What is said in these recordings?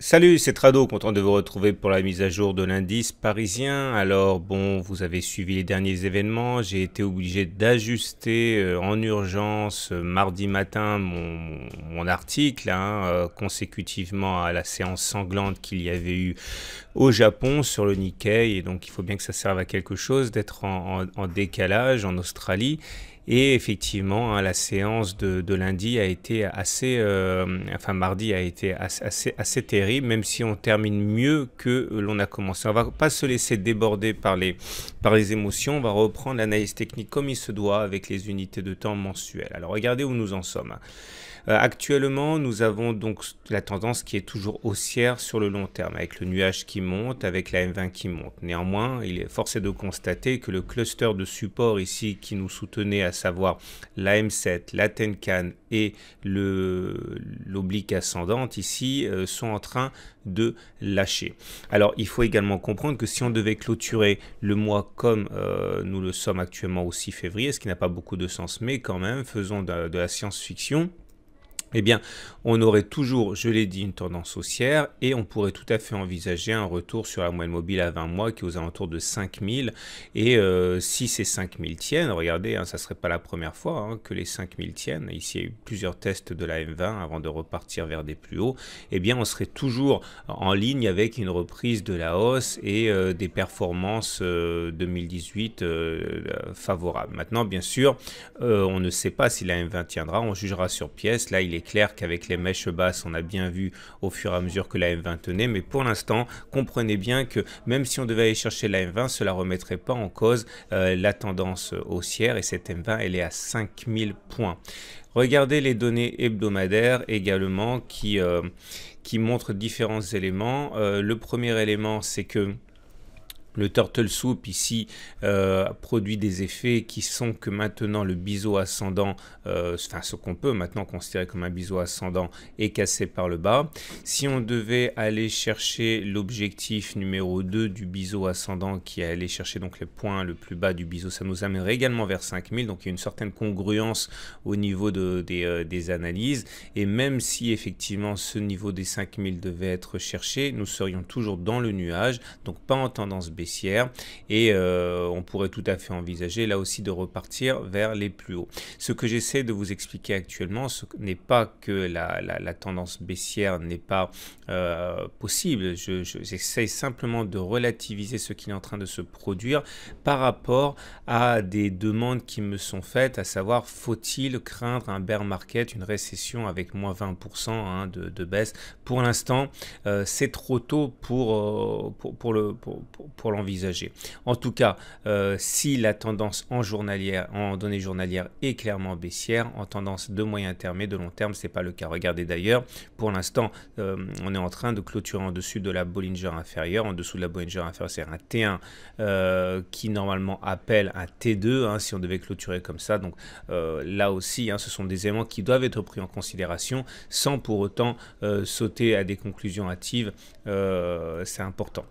Salut, c'est Trado, content de vous retrouver pour la mise à jour de l'indice parisien. Alors bon, vous avez suivi les derniers événements, j'ai été obligé d'ajuster en urgence mardi matin mon article consécutivement à la séance sanglante qu'il y avait eu au Japon sur le Nikkei. Et donc il faut bien que ça serve à quelque chose d'être en décalage en Australie. Et effectivement, la séance de lundi a été assez, mardi a été assez terrible, même si on termine mieux que l'on a commencé. On va pas se laisser déborder par les émotions, on va reprendre l'analyse technique comme il se doit avec les unités de temps mensuelles. Alors regardez où nous en sommes. Actuellement, nous avons donc la tendance qui est toujours haussière sur le long terme, avec le nuage qui monte, avec la M20 qui monte. Néanmoins, il est forcé de constater que le cluster de support ici qui nous soutenait, à savoir la M7, la Tenkan et l'oblique ascendante ici, sont en train de lâcher. Alors, il faut également comprendre que si on devait clôturer le mois comme nous le sommes actuellement au 6 février, ce qui n'a pas beaucoup de sens, mais quand même, faisons de la science-fiction, eh bien, on aurait toujours, je l'ai dit, une tendance haussière et on pourrait tout à fait envisager un retour sur la moyenne mobile à 20 mois qui est aux alentours de 5000. Et si ces 5000 tiennent, regardez, ça ne serait pas la première fois que les 5000 tiennent. Ici, il y a eu plusieurs tests de la M20 avant de repartir vers des plus hauts. Eh bien, on serait toujours en ligne avec une reprise de la hausse et des performances 2018 favorables. Maintenant, bien sûr, on ne sait pas si la M20 tiendra, on jugera sur pièce. Là, il est clair qu'avec les mèches basses, on a bien vu au fur et à mesure que la M20 tenait, mais pour l'instant, comprenez bien que même si on devait aller chercher la M20, cela ne remettrait pas en cause la tendance haussière et cette M20, elle est à 5000 points. Regardez les données hebdomadaires également qui montrent différents éléments. Le premier élément, c'est que le turtle soup ici produit des effets qui sont que maintenant le biseau ascendant, ce qu'on peut maintenant considérer comme un biseau ascendant, est cassé par le bas. Si on devait aller chercher l'objectif numéro 2 du biseau ascendant qui est aller chercher donc le point le plus bas du biseau, ça nous amènerait également vers 5000. Donc il y a une certaine congruence au niveau des analyses. Et même si effectivement ce niveau des 5000 devait être cherché, nous serions toujours dans le nuage, donc pas en tendance baissière. Et on pourrait tout à fait envisager là aussi de repartir vers les plus hauts. Ce que j'essaie de vous expliquer actuellement, ce n'est pas que la tendance baissière n'est pas possible. J'essaie simplement de relativiser ce qui est en train de se produire par rapport à des demandes qui me sont faites, à savoir faut-il craindre un bear market, une récession avec moins 20% de baisse. Pour l'instant, c'est trop tôt pour l'envisager. En tout cas, si la tendance en données journalières est clairement baissière, en tendance de moyen terme et de long terme, c'est pas le cas. Regardez d'ailleurs, pour l'instant, on est en train de clôturer en dessus de la Bollinger inférieure. En dessous de la Bollinger inférieure, c'est un T1 qui normalement appelle un T2 si on devait clôturer comme ça. Donc là aussi, ce sont des éléments qui doivent être pris en considération sans pour autant sauter à des conclusions hâtives. C'est important.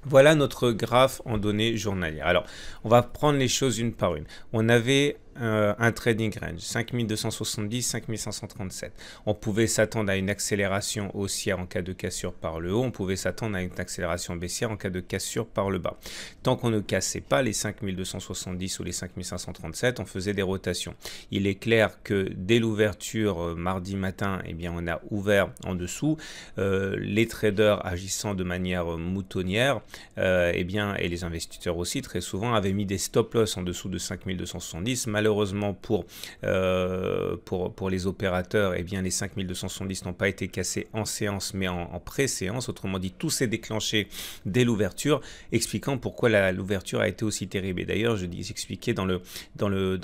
Voilà notre graphe en données journalières. Alors, on va prendre les choses une par une. On avait un trading range 5270, 5537. On pouvait s'attendre à une accélération haussière en cas de cassure par le haut. On pouvait s'attendre à une accélération baissière en cas de cassure par le bas. Tant qu'on ne cassait pas les 5270 ou les 5537, on faisait des rotations. Il est clair que dès l'ouverture mardi matin, eh bien, on a ouvert en dessous. Les traders agissant de manière moutonnière, et les investisseurs aussi très souvent avaient mis des stop loss en dessous de 5270. Malheureusement pour les opérateurs, eh bien les 5270 n'ont pas été cassés en séance mais en pré-séance. Autrement dit, tout s'est déclenché dès l'ouverture, expliquant pourquoi l'ouverture a été aussi terrible. Et d'ailleurs, j'expliquais dans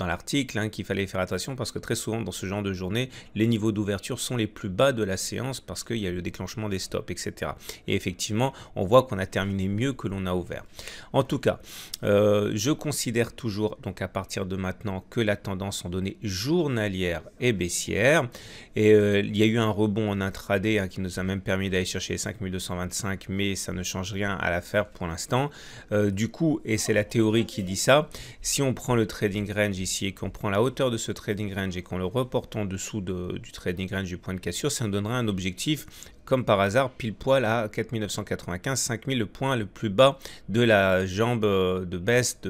l'article qu'il fallait faire attention parce que très souvent dans ce genre de journée, les niveaux d'ouverture sont les plus bas de la séance parce qu'il y a le déclenchement des stops, etc. Et effectivement, on voit qu'on a terminé mieux que l'on a ouvert. En tout cas, je considère toujours, donc à partir de maintenant, que la tendance en données journalières est baissière. Et il y a eu un rebond en intraday qui nous a même permis d'aller chercher les 5225, mais ça ne change rien à l'affaire pour l'instant. Du coup, et c'est la théorie qui dit ça, si on prend le trading range ici et qu'on prend la hauteur de ce trading range et qu'on le reporte en dessous du trading range du point de cassure, ça nous donnera un objectif comme par hasard, pile poil à 4995, 5000, le point le plus bas de la jambe de baisse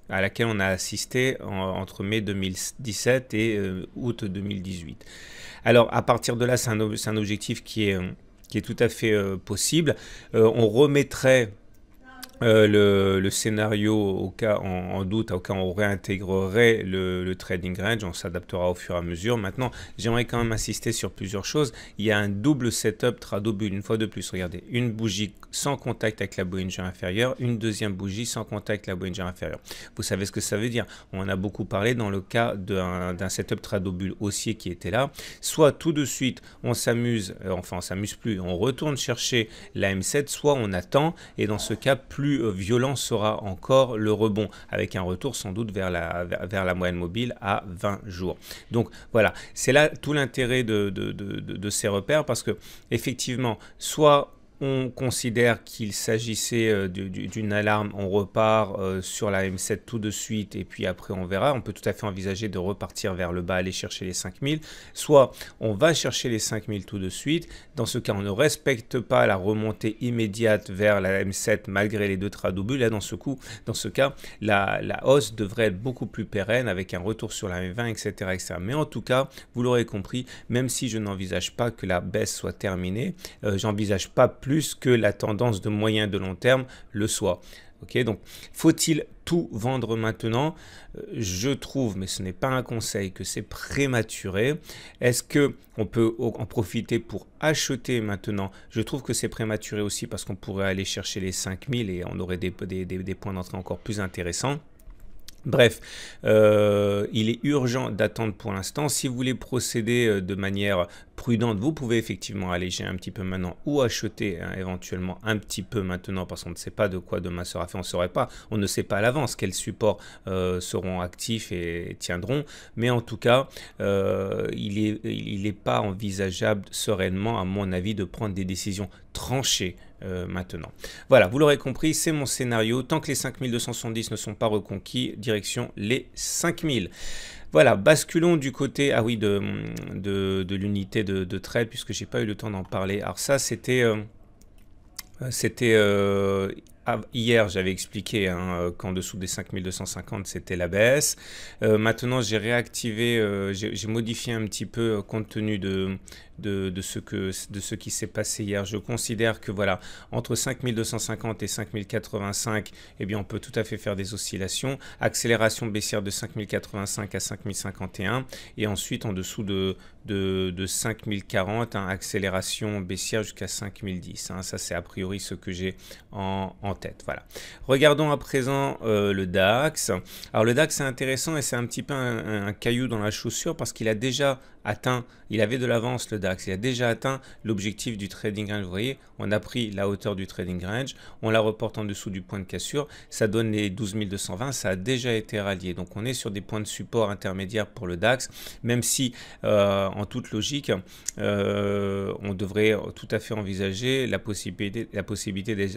à laquelle on a assisté entre mai 2017 et août 2018. Alors, à partir de là, c'est un objectif qui est tout à fait possible. On remettrait le scénario au cas en doute, au cas où on réintégrerait le trading range, on s'adaptera au fur et à mesure. Maintenant, j'aimerais quand même insister sur plusieurs choses. Il y a un double setup Trado Bull, une fois de plus. Regardez, une bougie sans contact avec la Bollinger inférieure, une deuxième bougie sans contact avec la Bollinger inférieure. Vous savez ce que ça veut dire. On en a beaucoup parlé dans le cas d'un setup Trado Bull haussier qui était là. Soit tout de suite, on s'amuse, enfin on s'amuse plus, on retourne chercher la M7, soit on attend, et dans ce cas, plus violent sera encore le rebond, avec un retour sans doute vers la moyenne mobile à 20 jours. Donc voilà, c'est là tout l'intérêt de ces repères, parce que effectivement, soit on considère qu'il s'agissait d'une alarme, on repart sur la M7 tout de suite et puis après on verra. On peut tout à fait envisager de repartir vers le bas, aller chercher les 5000. Soit on va chercher les 5000 tout de suite. Dans ce cas, on ne respecte pas la remontée immédiate vers la M7 malgré les deux Trado Bull. Là, dans ce cas, la hausse devrait être beaucoup plus pérenne avec un retour sur la M20, etc., etc. Mais en tout cas, vous l'aurez compris, même si je n'envisage pas que la baisse soit terminée, j'envisage pas plus que la tendance de moyen de long terme le soit. Ok, donc faut-il tout vendre maintenant? Je trouve, mais ce n'est pas un conseil, que c'est prématuré. Est-ce que on peut en profiter pour acheter maintenant? Je trouve que c'est prématuré aussi parce qu'on pourrait aller chercher les 5000 et on aurait des points d'entrée encore plus intéressants. Bref, il est urgent d'attendre pour l'instant. Si vous voulez procéder de manière prudente, vous pouvez effectivement alléger un petit peu maintenant ou acheter éventuellement un petit peu maintenant parce qu'on ne sait pas de quoi demain sera fait. On ne sait pas à l'avance quels supports seront actifs et tiendront. Mais en tout cas, il n'est pas envisageable sereinement, à mon avis, de prendre des décisions tranchées maintenant. Voilà, vous l'aurez compris, c'est mon scénario. Tant que les 5270 ne sont pas reconquis, direction les 5000. Voilà, basculons du côté de l'unité de trade, puisque j'ai pas eu le temps d'en parler. Alors ça, c'était hier, j'avais expliqué qu'en dessous des 5250, c'était la baisse. Maintenant, j'ai réactivé, j'ai modifié un petit peu compte tenu de ce qui s'est passé hier. Je considère que voilà, entre 5250 et 5085, eh bien, on peut tout à fait faire des oscillations. Accélération baissière de 5085 à 5051 et ensuite en dessous de 5040, accélération baissière jusqu'à 5010. Ça, c'est a priori ce que j'ai en tête. Voilà. Regardons à présent le DAX. Alors le DAX c'est intéressant et c'est un petit peu un caillou dans la chaussure parce qu'il a déjà atteint, il avait de l'avance le DAX, il a déjà atteint l'objectif du trading range. Vous voyez, on a pris la hauteur du trading range, on la reporte en dessous du point de cassure, ça donne les 12220, ça a déjà été rallié. Donc on est sur des points de support intermédiaires pour le DAX, même si en toute logique, on devrait tout à fait envisager la possibilité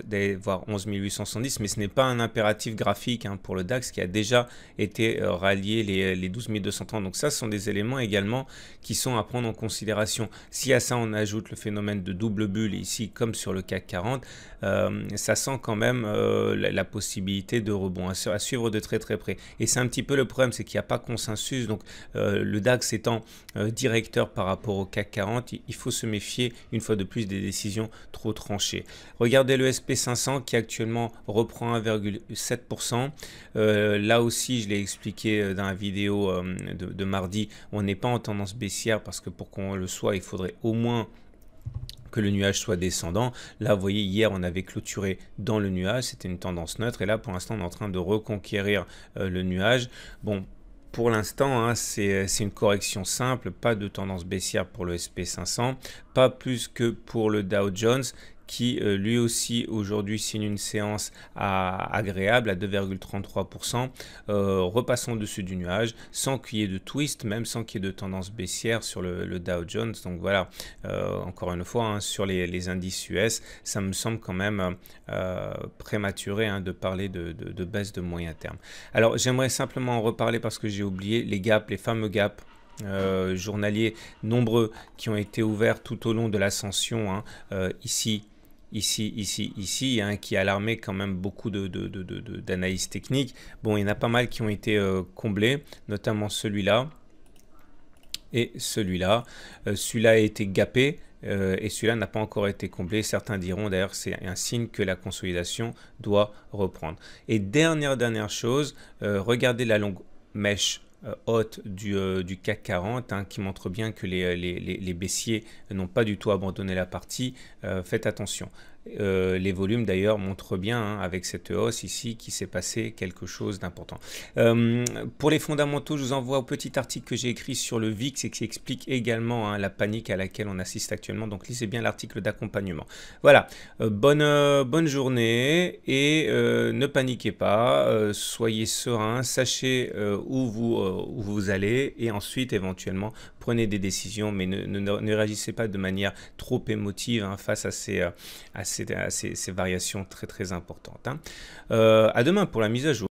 d'aller voir 11870, mais ce n'est pas un impératif graphique pour le DAX qui a déjà été rallié les 12230. Donc ça, ce sont des éléments également qui sont à prendre en considération. Si à ça on ajoute le phénomène de double bulle ici comme sur le CAC 40, ça sent quand même la possibilité de rebond à suivre de très très près. Et c'est un petit peu le problème, c'est qu'il n'y a pas consensus. Donc le DAX étant directeur par rapport au CAC 40, il faut se méfier une fois de plus des décisions trop tranchées. Regardez le SP500 qui actuellement reprend 1,7%. Là aussi, je l'ai expliqué dans la vidéo de mardi, on n'est pas en tendance baissière parce que pour qu'on le soit, il faudrait au moins que le nuage soit descendant. Là, vous voyez, hier, on avait clôturé dans le nuage, c'était une tendance neutre. Et là, pour l'instant, on est en train de reconquérir le nuage. Bon, pour l'instant, c'est une correction simple, pas de tendance baissière pour le SP500, pas plus que pour le Dow Jones, qui lui aussi aujourd'hui signe une séance agréable à 2,33%, repassant dessus du nuage sans qu'il y ait de twist, même sans qu'il y ait de tendance baissière sur le Dow Jones. Donc voilà, encore une fois, hein, sur les indices US, ça me semble quand même prématuré hein, de parler de baisse de moyen terme. Alors j'aimerais simplement en reparler parce que j'ai oublié les gaps, les fameux gaps journaliers nombreux qui ont été ouverts tout au long de l'ascension, hein, ici, hein, qui alarmait quand même beaucoup d'analyses techniques. Bon, il y en a pas mal qui ont été comblés, notamment celui-là et celui-là. Celui-là a été gapé. Et celui-là n'a pas encore été comblé. Certains diront d'ailleurs c'est un signe que la consolidation doit reprendre. Et dernière chose, regardez la longue mèche haute du CAC 40 hein, qui montre bien que les baissiers n'ont pas du tout abandonné la partie. Faites attention. Les volumes d'ailleurs montrent bien hein, avec cette hausse ici qu'il s'est passé quelque chose d'important. Pour les fondamentaux, je vous envoie au petit article que j'ai écrit sur le VIX et qui explique également hein, la panique à laquelle on assiste actuellement. Donc lisez bien l'article d'accompagnement. Voilà, bonne journée et ne paniquez pas, soyez serein, sachez où vous allez et ensuite éventuellement prenez des décisions, mais ne réagissez pas de manière trop émotive hein, face à ces variations très importantes. Hein. À demain pour la mise à jour.